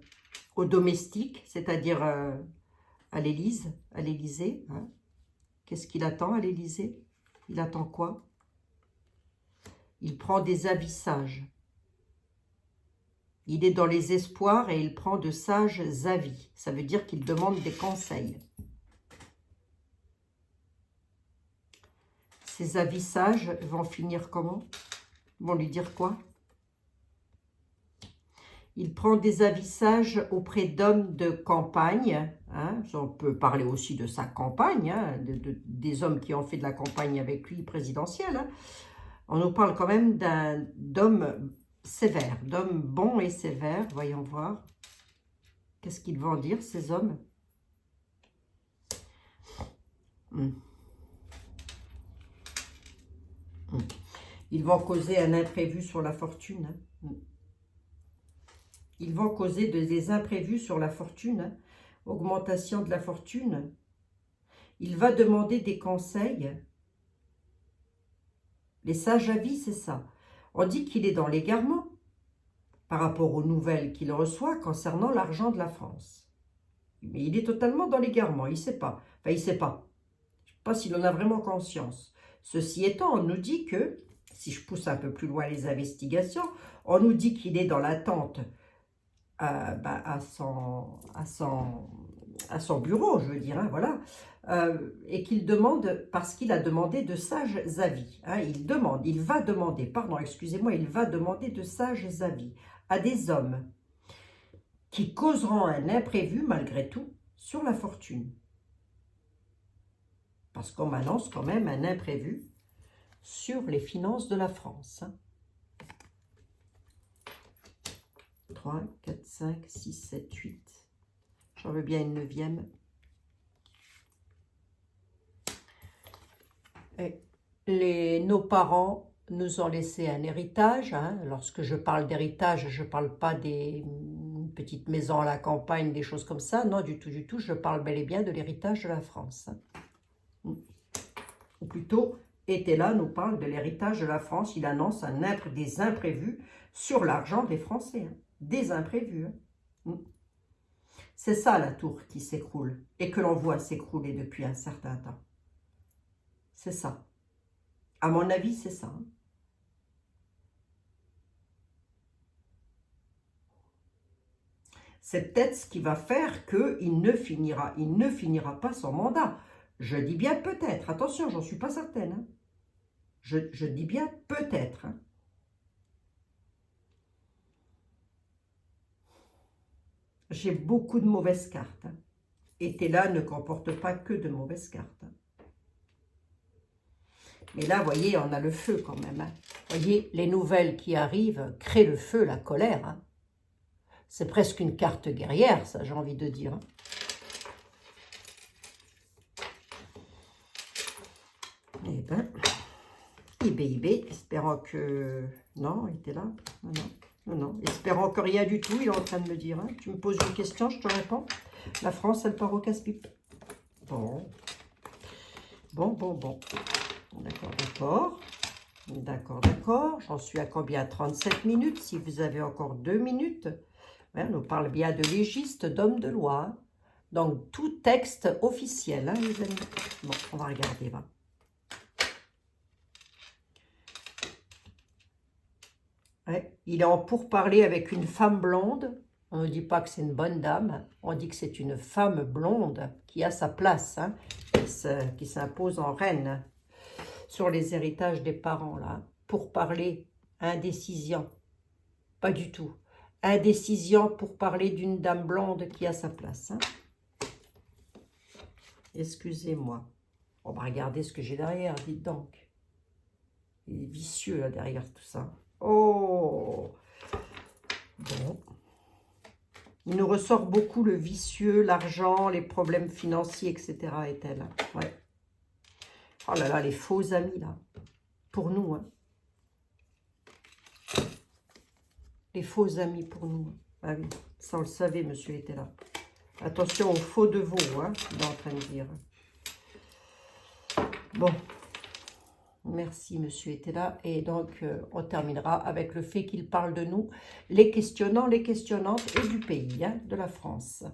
au domestique, c'est-à-dire à l'Élysée. Hein. Qu'est-ce qu'il attend à l'Élysée? Il attend quoi? Il prend des avis sages. Il est dans les espoirs et il prend de sages avis. Ça veut dire qu'il demande des conseils. Ces avis sages vont finir comment? Vont lui dire quoi? Il prend des avissages auprès d'hommes de campagne. Hein. On peut parler aussi de sa campagne, hein, des hommes qui ont fait de la campagne avec lui présidentielle. Hein. On nous parle quand même d'hommes sévères, d'hommes bons et sévères. Voyons voir. Qu'est-ce qu'ils vont dire, ces hommes? Ils vont causer un imprévu sur la fortune. Hein. Ils vont causer des imprévus sur la fortune. Hein. Augmentation de la fortune. Il va demander des conseils. Les sages avis, c'est ça. On dit qu'il est dans l'égarement par rapport aux nouvelles qu'il reçoit concernant l'argent de la France. Mais il est totalement dans l'égarement, il ne sait pas. Enfin, il ne sait pas. Je ne sais pas s'il en a vraiment conscience. Ceci étant, on nous dit que, si je pousse un peu plus loin les investigations, on nous dit qu'il est dans l'attente à son bureau, je veux dire, hein, voilà, et qu'il demande, parce qu'il a demandé de sages avis. Hein, il va demander de sages avis à des hommes qui causeront un imprévu, malgré tout, sur la fortune. Parce qu'on m'annonce quand même un imprévu sur les finances de la France. Hein. 3, 4, 5, 6, 7, 8. J'en veux bien une 9e. Et nos parents nous ont laissé un héritage. Hein. Lorsque je parle d'héritage, je ne parle pas des petites maisons à la campagne, des choses comme ça. Non, du tout, du tout. Je parle bel et bien de l'héritage de la France. Hein. Ou plutôt, Etela nous parle de l'héritage de la France. Il annonce des imprévus sur l'argent des Français. Hein. Des imprévus. Hein. C'est ça la tour qui s'écroule et que l'on voit s'écrouler depuis un certain temps. C'est ça. À mon avis, c'est ça. Hein. C'est peut-être ce qui va faire qu'il ne finira pas son mandat. Je dis bien peut-être. Attention, j'en suis pas certaine. Hein. Je dis bien peut-être. Hein. J'ai beaucoup de mauvaises cartes. Hein. Et Etela ne comporte pas que de mauvaises cartes. Hein. Mais là, vous voyez, on a le feu quand même. Hein. Vous voyez, les nouvelles qui arrivent créent le feu, la colère. Hein. C'est presque une carte guerrière, ça, j'ai envie de dire. Hein. Eh ben, espérant que... Non, il était là. Non. Espérant que rien du tout, il est en train de me dire. Hein. Tu me poses une question, je te réponds. La France, elle part au casse-pipe. Bon. D'accord. J'en suis à combien? 37 minutes. Si vous avez encore 2 minutes. Ouais, on nous parle bien de légiste, d'homme de loi. Hein. Donc, tout texte officiel, hein, les amis. Bon, on va regarder, va. Ouais, il est en pourparlers avec une femme blonde. On ne dit pas que c'est une bonne dame. On dit que c'est une femme blonde qui a sa place, hein, qui s'impose en reine sur les héritages des parents, là. Pourparlers, indécision. Pas du tout. Indécision pour parler d'une dame blonde qui a sa place. Hein. Excusez-moi. On va regarder ce que j'ai derrière, dites donc. Il est vicieux là, derrière tout ça. Oh! Bon. Il nous ressort beaucoup le vicieux, l'argent, les problèmes financiers, etc. est-elle. Ouais. Oh là là, les faux amis, là. Pour nous, hein. Les faux amis pour nous. Ah oui, ça on le savait, monsieur était là. Attention aux faux de veau, hein, il est en train de dire. Bon. Merci, monsieur était là. Et donc, on terminera avec le fait qu'il parle de nous, les questionnants, les questionnantes et du pays, hein, de la France.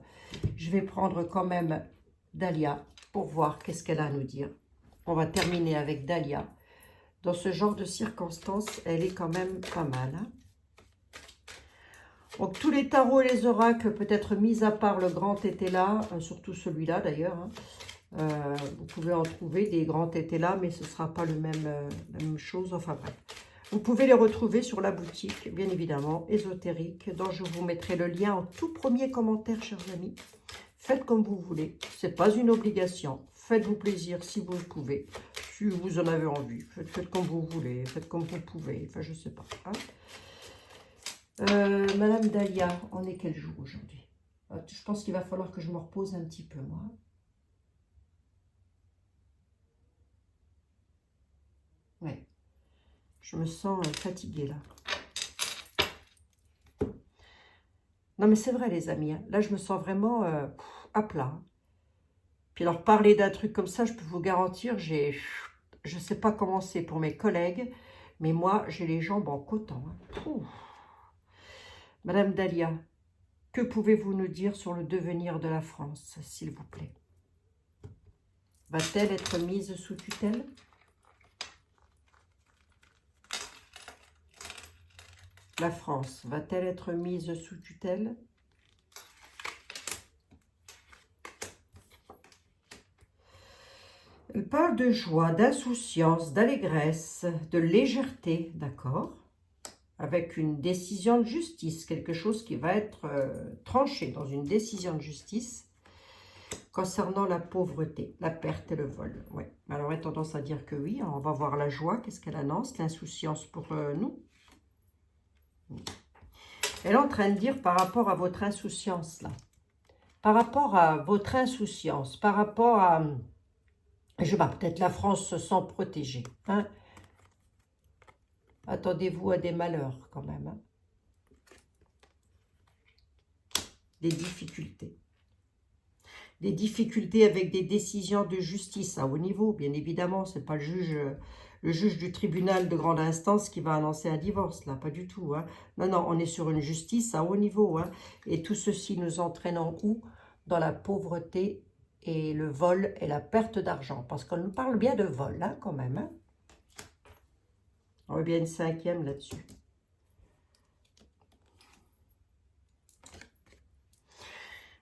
Je vais prendre quand même Dahlia pour voir qu'est-ce qu'elle a à nous dire. On va terminer avec Dahlia. Dans ce genre de circonstances, elle est quand même pas mal. Hein. Donc, tous les tarots et les oracles, peut-être mis à part le grand Etela, surtout celui-là d'ailleurs, hein. Vous pouvez en trouver des grands Etela, mais ce ne sera pas la même chose. Enfin bref. Vous pouvez les retrouver sur la boutique, bien évidemment, ésotérique, dont je vous mettrai le lien en tout premier commentaire, chers amis. Faites comme vous voulez, ce n'est pas une obligation. Faites-vous plaisir si vous le pouvez, si vous en avez envie. Faites comme vous voulez, faites comme vous pouvez, enfin je ne sais pas. Hein. Madame Dahlia, on est quel jour aujourd'hui? Je pense qu'il va falloir que je me repose un petit peu, moi. Ouais. Je me sens fatiguée, là. Non, mais c'est vrai, les amis. Hein. Là, je me sens vraiment à plat. Puis alors, parler d'un truc comme ça, je peux vous garantir, je ne sais pas comment c'est pour mes collègues, mais moi, j'ai les jambes en coton. Hein. Madame Dahlia, que pouvez-vous nous dire sur le devenir de la France, s'il vous plaît? Va-t-elle être mise sous tutelle? La France, va-t-elle être mise sous tutelle? Elle parle de joie, d'insouciance, d'allégresse, de légèreté, d'accord? Avec une décision de justice, quelque chose qui va être tranché dans une décision de justice concernant la pauvreté, la perte et le vol. Ouais. Alors, elle a tendance à dire que oui, on va voir la joie, qu'est-ce qu'elle annonce, l'insouciance pour nous. Elle est en train de dire par rapport à votre insouciance, là, par rapport à votre insouciance, par rapport à, je sais pas, peut-être la France se sent protégée, hein. Attendez-vous à des malheurs quand même, hein. Des difficultés. Des difficultés avec des décisions de justice à haut niveau, bien évidemment, ce n'est pas le juge du tribunal de grande instance qui va annoncer un divorce, là, pas du tout. Hein. Non, non, on est sur une justice à haut niveau. Hein. Et tout ceci nous entraînant où? Dans la pauvreté et le vol et la perte d'argent. Parce qu'on nous parle bien de vol, hein, quand même. Hein. On a bien une cinquième là-dessus.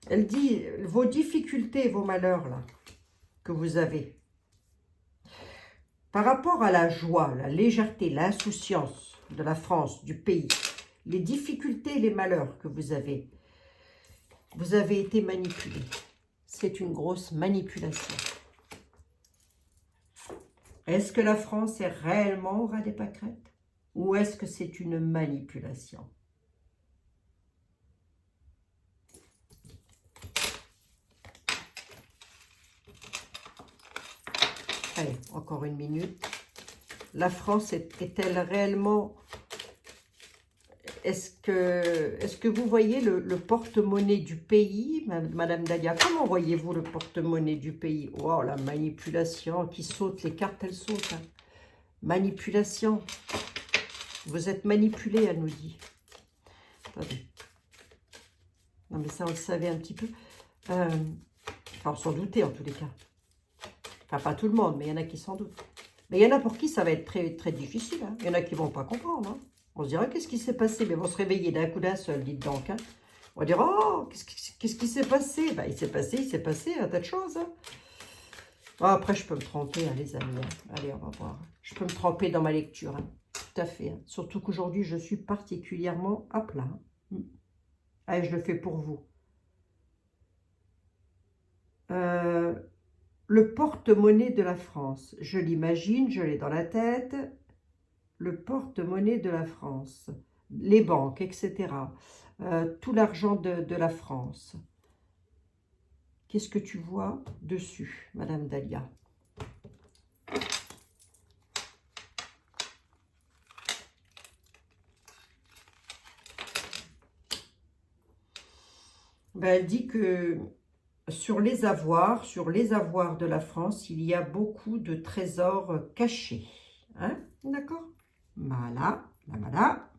Elle dit, vos difficultés, vos malheurs, là, que vous avez, par rapport à la joie, la légèreté, l'insouciance de la France, du pays, les difficultés et les malheurs que vous avez été manipulé. C'est une grosse manipulation. Est-ce que la France est réellement au ras des pâquerettes? Ou est-ce que c'est une manipulation? Allez, encore une minute. La France est-elle réellement... Est-ce que vous voyez le porte-monnaie du pays, Madame Dahlia? Comment voyez-vous le porte-monnaie du pays? Oh, la manipulation qui saute, les cartes, elles sautent. Hein. Manipulation. Vous êtes manipulé, elle nous dit. Attendez. Non, mais ça, on le savait un petit peu. Enfin, on s'en doutait, en tous les cas. Enfin, pas tout le monde, mais il y en a qui s'en doutent. Mais il y en a pour qui ça va être très, très difficile. Hein. Il y en a qui ne vont pas comprendre. Hein. On se dira, qu'est-ce qui s'est passé? Mais ils vont se réveiller d'un coup d'un seul, dites donc. Hein. On va dire, oh, qu'est-ce qui s'est passé? Ben, il s'est passé un tas de choses. Hein. Oh, après, je peux me tromper, hein, les amis. Hein. Allez, on va voir. Je peux me tromper dans ma lecture. Hein. Tout à fait. Hein. Surtout qu'aujourd'hui, je suis particulièrement à plat. Hein. Allez, je le fais pour vous. Le porte-monnaie de la France. Je l'imagine, je l'ai dans la tête. Le porte-monnaie de la France. Les banques, etc. Tout l'argent de la France. Qu'est-ce que tu vois dessus, Madame Dahlia? Ben, elle dit que sur les avoirs de la France, il y a beaucoup de trésors cachés. Hein? D'accord? Voilà, voilà.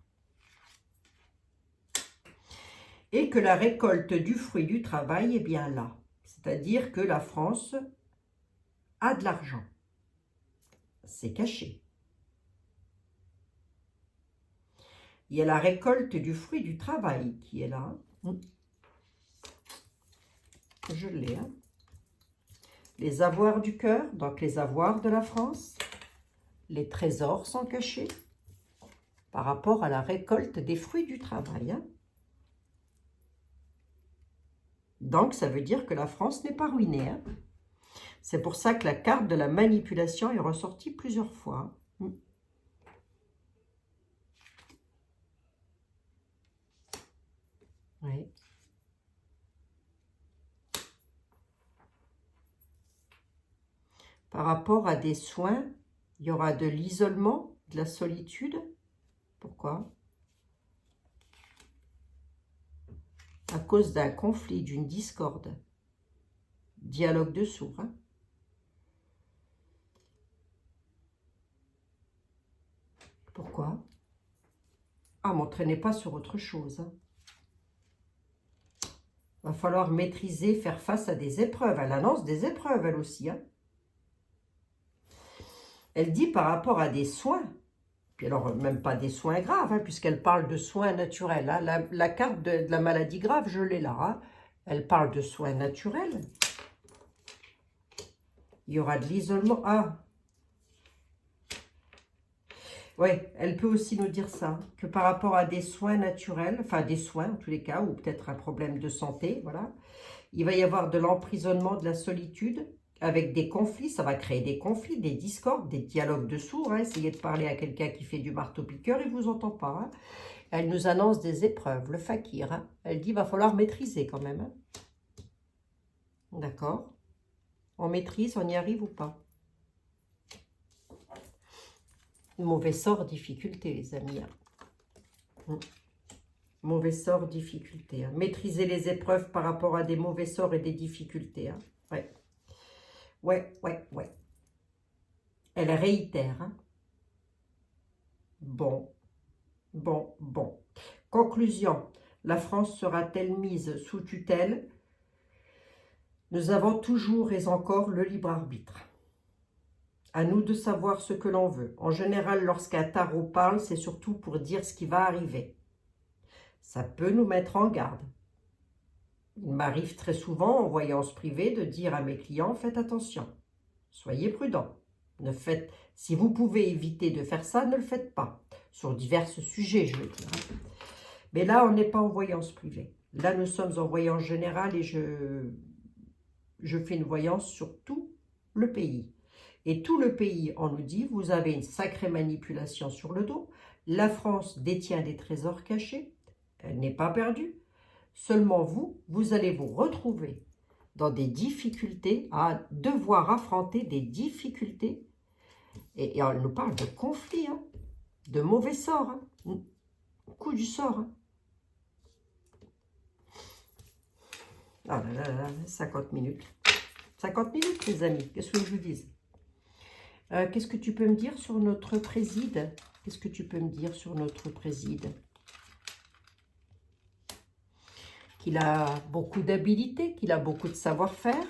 Et que la récolte du fruit du travail est bien là. C'est-à-dire que la France a de l'argent. C'est caché. Il y a la récolte du fruit du travail qui est là. Je l'ai. Hein. Les avoirs du cœur, donc les avoirs de la France. Les trésors sont cachés. par rapport à la récolte des fruits du travail. Hein. Donc, ça veut dire que la France n'est pas ruinée. Hein. C'est pour ça que la carte de la manipulation est ressortie plusieurs fois. Oui. Par rapport à des soins, il y aura de l'isolement, de la solitude. Pourquoi? À cause d'un conflit, d'une discorde. Dialogue de sourds. Hein. Pourquoi? Ah, m'entraînez pas sur autre chose. Hein. Va falloir maîtriser, faire face à des épreuves. Elle annonce des épreuves, elle aussi. Hein. Elle dit par rapport à des soins. Puis alors, même pas des soins graves, hein, puisqu'elle parle de soins naturels. Hein. La carte de la maladie grave, je l'ai là. Hein. Elle parle de soins naturels. Il y aura de l'isolement. Ah, oui, elle peut aussi nous dire ça, que par rapport à des soins naturels, enfin des soins en tous les cas, ou peut-être un problème de santé, voilà, il va y avoir de l'emprisonnement, de la solitude, avec des conflits, ça va créer des conflits, des discordes, des dialogues de sourds. Hein. Essayez de parler à quelqu'un qui fait du marteau-piqueur, il ne vous entend pas. Hein. Elle nous annonce des épreuves, le fakir. Hein. Elle dit, il va falloir maîtriser quand même. Hein. D'accord? On maîtrise, on y arrive ou pas? Mauvais sort, difficulté, les amis. Hein. Mauvais sort, difficulté. Hein. Maîtriser les épreuves par rapport à des mauvais sorts et des difficultés. Hein. Ouais. Ouais. Elle réitère. Hein. Bon. Conclusion. La France sera-t-elle mise sous tutelle? Nous avons toujours et encore le libre arbitre. À nous de savoir ce que l'on veut. En général, lorsqu'un tarot parle, c'est surtout pour dire ce qui va arriver. Ça peut nous mettre en garde. Il m'arrive très souvent, en voyance privée, de dire à mes clients, faites attention, soyez prudents. Si vous pouvez éviter de faire ça, ne le faites pas. Sur divers sujets, je veux dire. Mais là, on n'est pas en voyance privée. Là, nous sommes en voyance générale et je fais une voyance sur tout le pays. Et tout le pays, on nous dit, vous avez une sacrée manipulation sur le dos. La France détient des trésors cachés. Elle n'est pas perdue. Seulement vous allez vous retrouver dans des difficultés, à devoir affronter des difficultés. Et on nous parle de conflits, hein, de mauvais sorts, hein, coup du sort. Hein. Ah là, 50 minutes. 50 minutes, les amis, qu'est-ce que je vous dis? Qu'est-ce que tu peux me dire sur notre préside? Qu'est-ce que tu peux me dire sur notre préside? Qu'il a beaucoup d'habilité, qu'il a beaucoup de savoir-faire.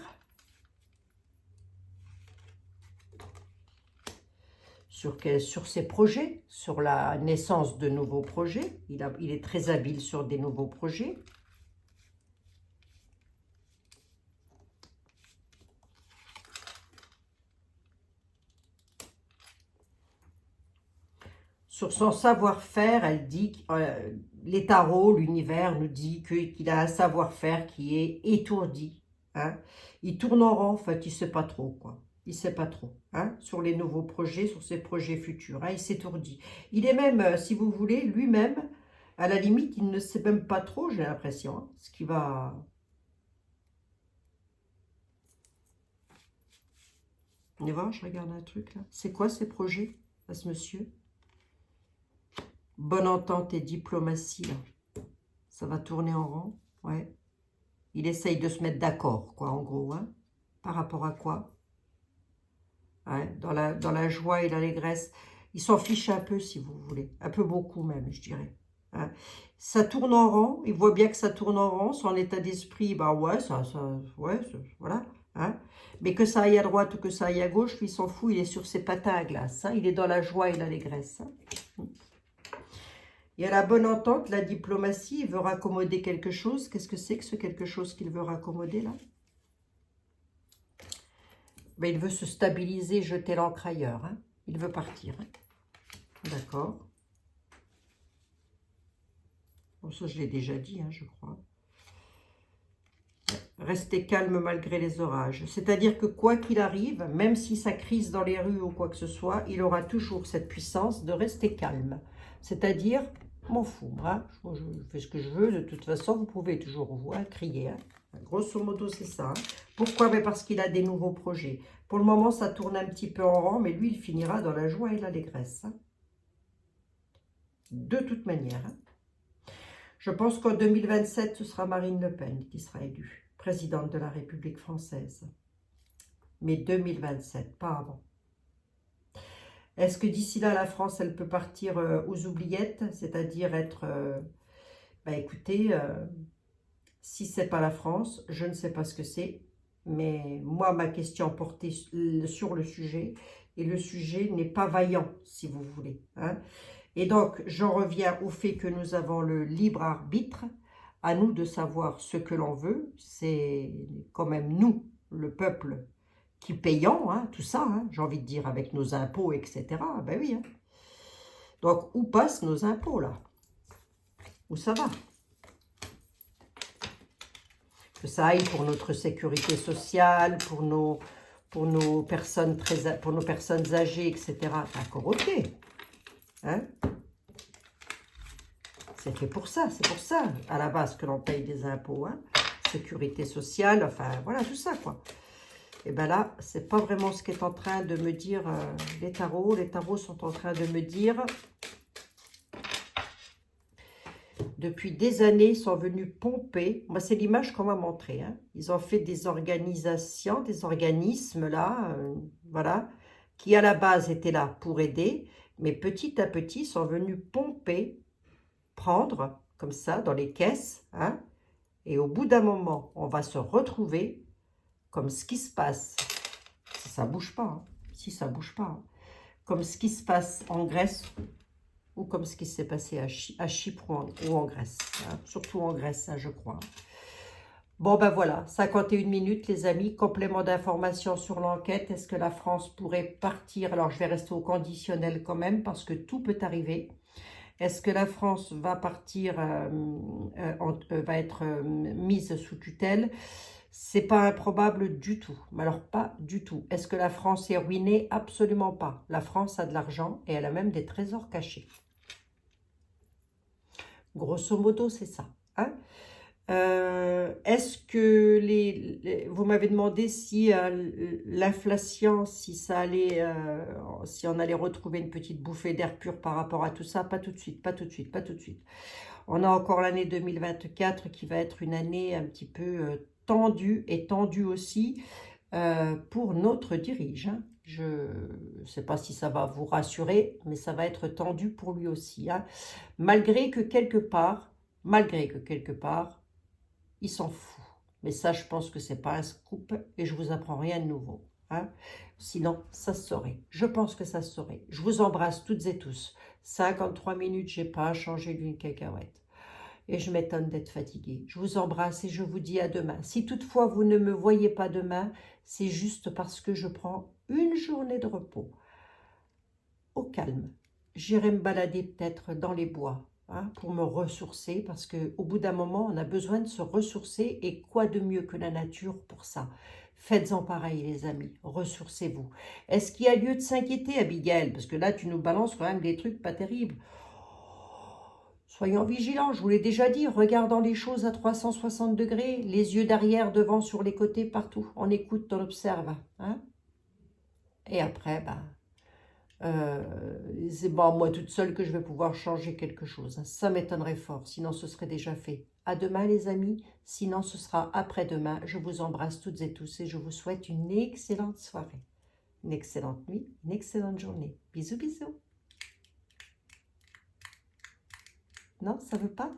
Sur ses projets, sur la naissance de nouveaux projets. Il est très habile sur des nouveaux projets. Sur son savoir-faire, elle dit, les tarots, l'univers nous dit qu'il a un savoir-faire qui est étourdi. Hein. Il tourne en rond, en fait, il ne sait pas trop, quoi. Il ne sait pas trop, hein, sur les nouveaux projets, sur ses projets futurs. Hein, il s'étourdit. Il est même, si vous voulez, lui-même, à la limite, il ne sait même pas trop, j'ai l'impression, hein, ce qui va... On y va, je regarde un truc, là. C'est quoi ces projets, à ce monsieur? Bonne entente et diplomatie, là. Ça va tourner en rond, ouais. Il essaye de se mettre d'accord, quoi, en gros, hein. Par rapport à quoi? Ouais, dans la joie et l'allégresse. Il s'en fiche un peu, si vous voulez. Un peu beaucoup, même, je dirais. Hein. Ça tourne en rond. Il voit bien que ça tourne en rond. Son état d'esprit, bah ouais, voilà. Hein. Mais que ça aille à droite ou que ça aille à gauche, lui, il s'en fout. Il est sur ses patins à glace. Hein. Il est dans la joie et l'allégresse. Hein. Il y a la bonne entente, la diplomatie. Il veut raccommoder quelque chose. Qu'est-ce que c'est que ce quelque chose qu'il veut raccommoder, là? Ben, il veut se stabiliser, jeter l'encre ailleurs. Hein. Il veut partir. Hein. D'accord. Bon, ça, je l'ai déjà dit, hein, je crois. Rester calme malgré les orages. C'est-à-dire que quoi qu'il arrive, même si ça crise dans les rues ou quoi que ce soit, il aura toujours cette puissance de rester calme. C'est-à-dire, m'en fous, hein, je fais ce que je veux, de toute façon, vous pouvez toujours crier. Hein. Grosso modo, c'est ça. Hein. Pourquoi? Mais parce qu'il a des nouveaux projets. Pour le moment, ça tourne un petit peu en rond, mais lui, il finira dans la joie et l'allégresse. Hein. De toute manière. Hein. Je pense qu'en 2027, ce sera Marine Le Pen qui sera élue présidente de la République française. Mais 2027, pas avant. Est-ce que d'ici là, la France, elle peut partir aux oubliettes, c'est-à-dire être... écoutez, si c'est pas la France, je ne sais pas ce que c'est, mais moi, ma question portait sur le sujet, et le sujet n'est pas vaillant, si vous voulez. Hein. Et donc, j'en reviens au fait que nous avons le libre arbitre, à nous de savoir ce que l'on veut, c'est quand même nous, le peuple, qui payons hein, tout ça, hein, j'ai envie de dire, avec nos impôts, etc. Ben oui. Hein. Donc, où passent nos impôts, là? Où ça va? Que ça aille pour notre sécurité sociale, pour nos personnes âgées, etc. D'accord, ok. Hein? C'est fait pour ça, à la base, que l'on paye des impôts. Hein? Sécurité sociale, enfin, voilà, tout ça, quoi. Et bien là, c'est pas vraiment ce qu'est en train de me dire les tarots. Les tarots sont en train de me dire, depuis des années, ils sont venus pomper. Moi, c'est l'image qu'on m'a montrée. Hein. Ils ont fait des organisations, des organismes, là, voilà, qui à la base étaient là pour aider, mais petit à petit, sont venus pomper, prendre, comme ça, dans les caisses, hein, et au bout d'un moment, on va se retrouver comme ce qui se passe, si ça ne bouge pas, hein, si ça bouge pas, hein, comme ce qui se passe en Grèce ou comme ce qui s'est passé à Chypre ou en Grèce, hein, surtout en Grèce, hein, je crois. Bon, ben voilà, 51 minutes, les amis, complément d'information sur l'enquête. Est-ce que la France pourrait partir? Alors, je vais rester au conditionnel quand même, parce que tout peut arriver. Est-ce que la France va partir, va être mise sous tutelle? C'est pas improbable du tout. Mais alors, pas du tout. Est-ce que la France est ruinée? Absolument pas. La France a de l'argent et elle a même des trésors cachés. Grosso modo, c'est ça. Hein? Est-ce que vous m'avez demandé si l'inflation, si ça allait, si on allait retrouver une petite bouffée d'air pur par rapport à tout ça? Pas tout de suite, pas tout de suite, pas tout de suite. On a encore l'année 2024 qui va être une année un petit peu tendue et tendue aussi pour notre dirige. Hein. Je ne sais pas si ça va vous rassurer, mais ça va être tendu pour lui aussi. Hein. Malgré que quelque part, il s'en fout. Mais ça, je pense que c'est pas un scoop et je vous apprends rien de nouveau. Hein. Sinon, ça se saurait. Je pense que ça se saurait. Je vous embrasse toutes et tous. 53 minutes, j'ai pas changé d'une cacahuète. Et je m'étonne d'être fatiguée. Je vous embrasse et je vous dis à demain. Si toutefois vous ne me voyez pas demain, c'est juste parce que je prends une journée de repos. Au calme. J'irai me balader peut-être dans les bois. Hein, pour me ressourcer, parce qu'au bout d'un moment, on a besoin de se ressourcer, et quoi de mieux que la nature pour ça? Faites-en pareil, les amis, ressourcez-vous. Est-ce qu'il y a lieu de s'inquiéter, Abigail? Parce que là, tu nous balances quand même des trucs pas terribles. Soyons vigilants, je vous l'ai déjà dit, regardant les choses à 360 degrés, les yeux derrière, devant, sur les côtés, partout. On écoute, on observe. Hein? Et après, c'est moi toute seule que je vais pouvoir changer quelque chose. Ça m'étonnerait fort, sinon ce serait déjà fait. À demain les amis, sinon ce sera après-demain. Je vous embrasse toutes et tous et je vous souhaite une excellente soirée, une excellente nuit, une excellente journée. Bisous, bisous. Non, ça veut pas?